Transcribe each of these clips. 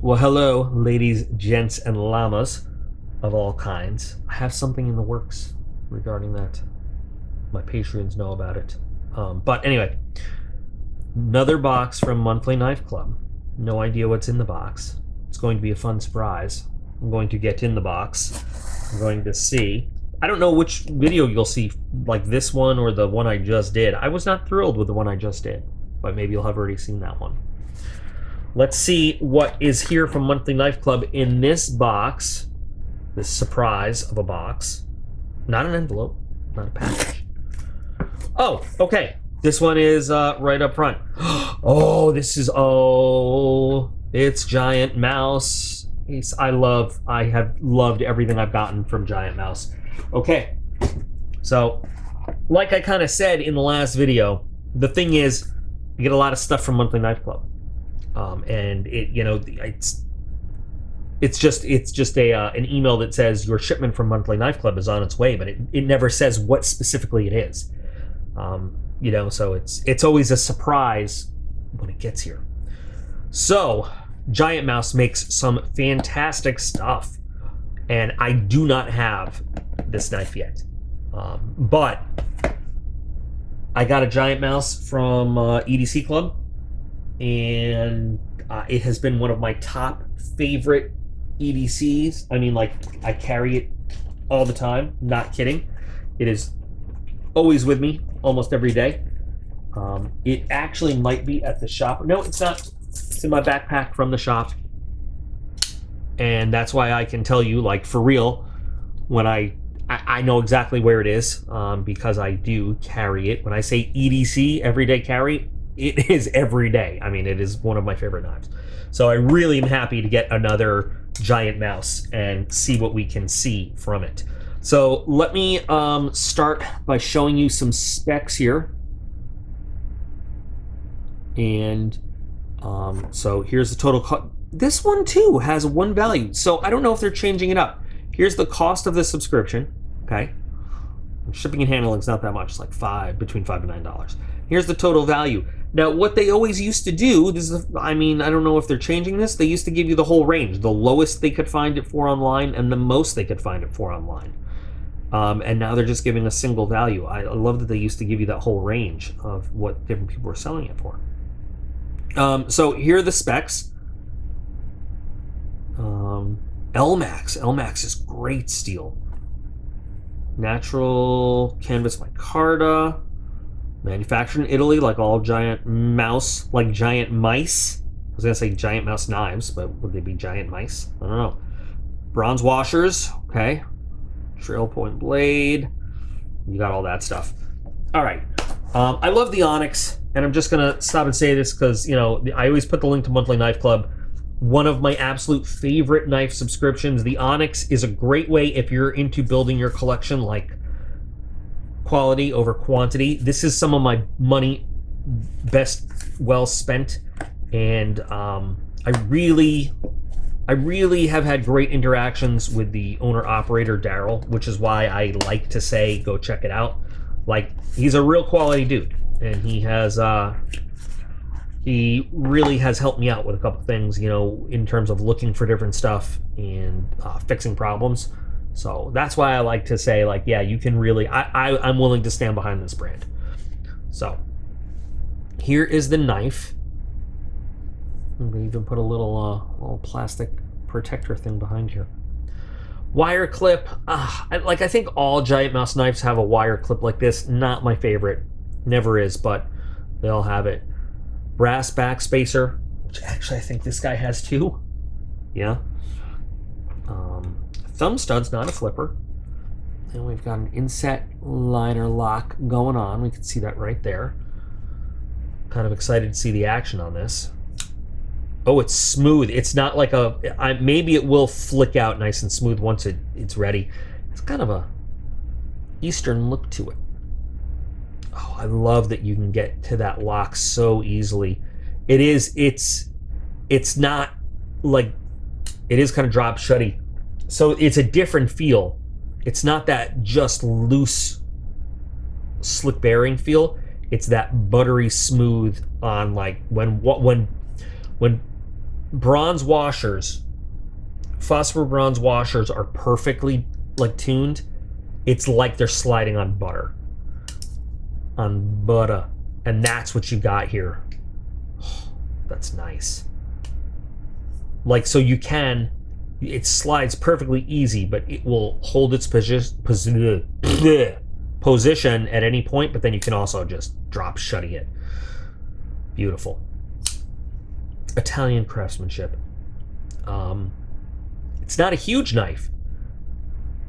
Well, hello, ladies, gents, and llamas of all kinds. I have something in the works regarding that. My Patreons know about it. But anyway, another box from Monthly Knife Club. No idea what's in the box. It's going to be a fun surprise. I'm going to get in the box. I'm going to see. I don't know which video you'll see, like this one or the one I just did. I was not thrilled with the one I just did, but maybe you'll have already seen that one. Let's see what is here from Monthly Knife Club in this box. This surprise of a box. Not an envelope, not a package. Oh, okay. This one is right up front. Oh, it's Giant Mouse. I have loved everything I've gotten from Giant Mouse. Okay, so like I kind of said in the last video, the thing is, you get a lot of stuff from Monthly Knife Club. And it's just an email that says your shipment from Monthly Knife Club is on its way, but it never says what specifically it is. So it's always a surprise when it gets here. So Giant Mouse makes some fantastic stuff, and I do not have this knife yet, but I got a Giant Mouse from EDC Club. And it has been one of my top favorite EDCs. I mean, like, I carry it all the time, not kidding. It is always with me, almost every day. It actually might be at the shop. No, it's not. It's in my backpack from the shop. And that's why I can tell you, like, for real, when I know exactly where it is, because I do carry it. When I say EDC, everyday carry, it is every day. I mean, it is one of my favorite knives. So I really am happy to get another Giant Mouse and see what we can see from it. So let me start by showing you some specs here. And so here's the total cost. This one too has one value. So I don't know if they're changing it up. Here's the cost of the subscription. Okay. Shipping and handling is not that much. It's like between $5 and $9. Here's the total value. Now, what they always used to do, I don't know if they're changing this. They used to give you the whole range, the lowest they could find it for online and the most they could find it for online. And now they're just giving a single value. I love that they used to give you that whole range of what different people were selling it for. So here are the specs. LMAX. LMAX is great steel. Natural canvas micarta. Manufactured in Italy, like all Giant Mouse, like Giant Mice. I was gonna say Giant Mouse knives, but would they be Giant Mice? I don't know. Bronze washers, okay. Trail point blade. You got all that stuff. All right. I love the Onyx, and I'm just gonna stop and say this because I always put the link to Monthly Knife Club. One of my absolute favorite knife subscriptions. The Onyx is a great way if you're into building your collection, like quality over quantity. This is some of my money best well spent, and I really have had great interactions with the owner operator Daryl, which is why I like to say go check it out. Like, he's a real quality dude, and he really has helped me out with a couple things, in terms of looking for different stuff and fixing problems. So that's why I like to say, like, yeah, you can really, I'm willing to stand behind this brand. So here is the knife. We even put a little plastic protector thing behind here. Wire clip. I think all Giant Mouse knives have a wire clip like this. Not my favorite. Never is, but they all have it. Brass back spacer, which actually I think this guy has too. Yeah. Thumb studs, not a flipper. And we've got an inset liner lock going on. We can see that right there. Kind of excited to see the action on this. Oh, it's smooth. It's not like maybe it will flick out nice and smooth once it's ready. It's kind of a Eastern look to it. Oh, I love that you can get to that lock so easily. It's not like, it is kind of drop shutty. So it's a different feel. It's not that just loose, slick bearing feel. It's that buttery smooth on, like, when bronze washers, phosphor bronze washers are perfectly like tuned. It's like they're sliding on butter. On butter. And that's what you got here. Oh, that's nice. Like, so you can, it slides perfectly easy, but it will hold its position at any point, but then you can also just drop shutting it. Beautiful. Italian craftsmanship. It's not a huge knife.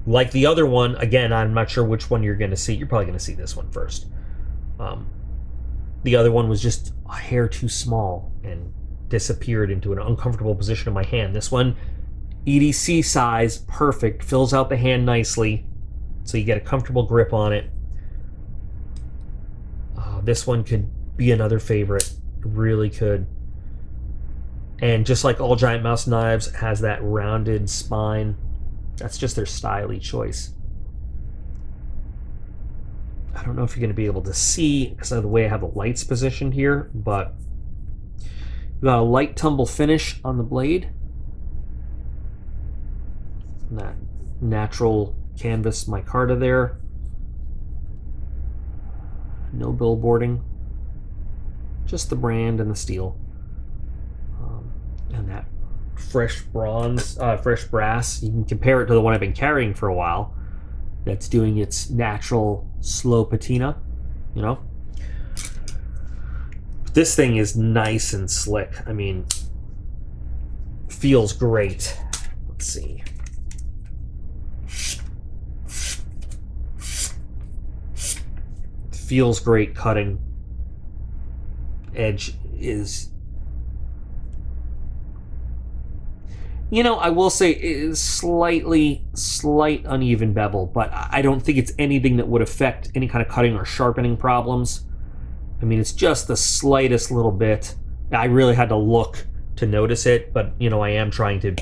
Like the other one, again, I'm not sure which one you're going to see. You're probably going to see this one first. The other one was just a hair too small and disappeared into an uncomfortable position in my hand. This one, EDC size, perfect, fills out the hand nicely, so you get a comfortable grip on it. This one could be another favorite. It really could. And just like all Giant Mouse knives, has that rounded spine. That's just their styly choice. I don't know if you're going to be able to see because of the way I have the lights positioned here, but you got a light tumble finish on the blade. And that natural canvas micarta there. No billboarding. Just the brand and the steel. And that fresh bronze, fresh brass. You can compare it to the one I've been carrying for a while. That's doing its natural slow patina, you know. This thing is nice and slick. I mean, feels great. Let's see. Feels great cutting. Edge is, you know, I will say it is slight uneven bevel, but I don't think it's anything that would affect any kind of cutting or sharpening problems. I mean, it's just the slightest little bit. I really had to look to notice it, but, you know, I am trying to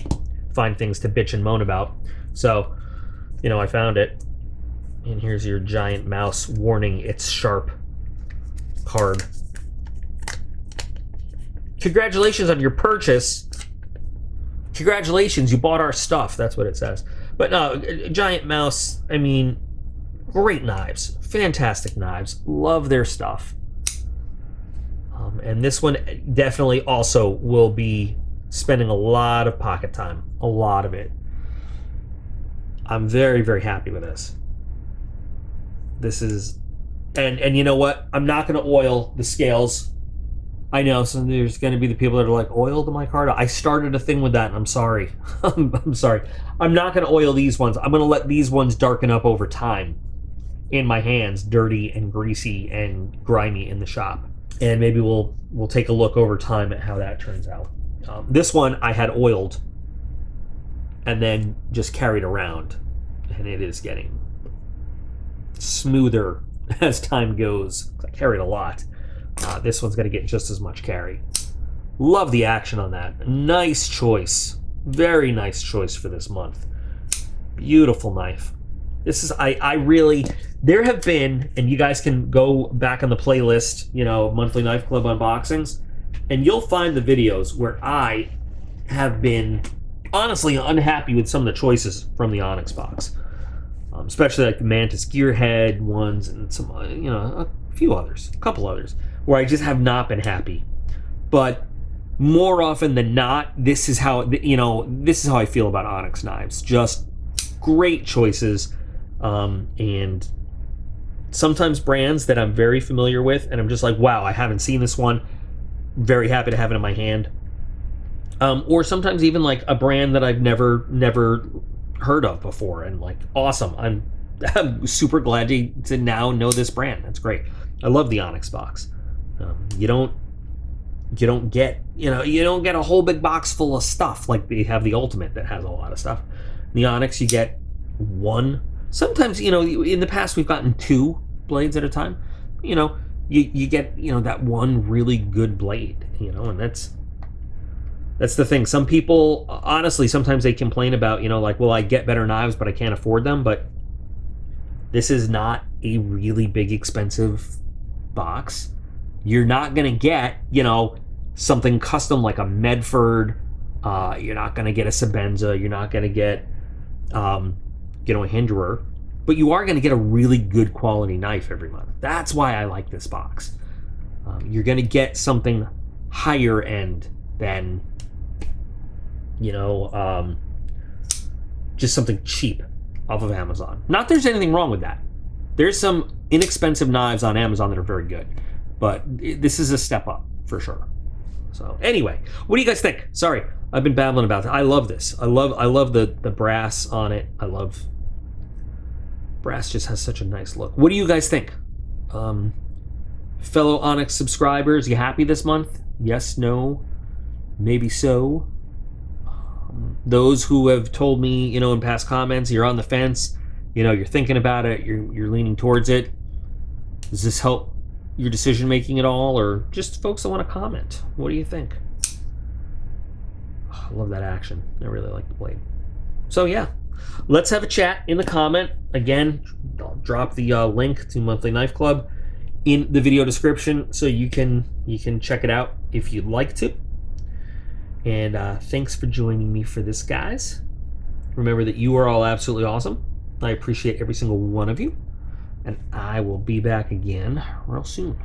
find things to bitch and moan about. So, you know, I found it. And here's your Giant Mouse warning it's sharp card. Congratulations on your purchase. Congratulations, you bought our stuff. That's what it says. But no, Giant Mouse, I mean, great knives. Fantastic knives. Love their stuff. And this one definitely also will be spending a lot of pocket time. A lot of it. I'm very, very happy with this. This is... And you know what? I'm not going to oil the scales. I know, so there's going to be the people that are like, oil the micarta. I started a thing with that, and I'm sorry. I'm sorry. I'm not going to oil these ones. I'm going to let these ones darken up over time in my hands, dirty and greasy and grimy in the shop. And maybe we'll take a look over time at how that turns out. This one I had oiled and then just carried around, and it is getting smoother as time goes. I carried a lot. This one's going to get just as much carry. Love the action on that. Nice choice. Very nice choice for this month. Beautiful knife. This is, I really, there have been, and you guys can go back on the playlist, you know, Monthly Knife Club unboxings, and you'll find the videos where I have been honestly unhappy with some of the choices from the Onyx box. Especially like the Mantis Gearhead ones and some, you know, a few others, a couple others, where I just have not been happy. But more often than not, this is how, you know, this is how I feel about Onyx knives. Just great choices. And sometimes brands that I'm very familiar with, and I'm just like, wow, I haven't seen this one. Very happy to have it in my hand. Or sometimes even like a brand that I've never heard of before, and like, awesome. I'm super glad to now know this brand. That's great. I love the Onyx box. You don't get, you know, you don't get a whole big box full of stuff like they have the Ultimate that has a lot of stuff. The Onyx, you get one. Sometimes, you know, in the past we've gotten 2 blades at a time. You know, you get, you know, that one really good blade, you know, and that's the thing. Some people, honestly, sometimes they complain about, you know, like, well, I get better knives, but I can't afford them. But this is not a really big, expensive box. You're not going to get, you know, something custom like a Medford You're not going to get a Sebenza. You're not going to get, a Hinderer. But you are going to get a really good quality knife every month. That's why I like this box. You're going to get something higher end than, just something cheap off of Amazon. Not there's anything wrong with that. There's some inexpensive knives on Amazon that are very good. But this is a step up for sure. So anyway, what do you guys think? Sorry, I've been babbling about that. I love this. I love the brass on it. I love brass. Just has such a nice look. What do you guys think? Fellow Onyx subscribers, you happy this month? Yes, no, maybe so. Those who have told me, in past comments, you're on the fence, you're thinking about it, you're leaning towards it. Does this help your decision making at all, or just folks that want to comment? What do you think? Oh, I love that action. I really like the blade. So yeah, let's have a chat in the comment. Again, I'll drop the link to Monthly Knife Club in the video description, so you can check it out if you'd like to. And thanks for joining me for this, guys. Remember that you are all absolutely awesome. I appreciate every single one of you. And I will be back again real soon.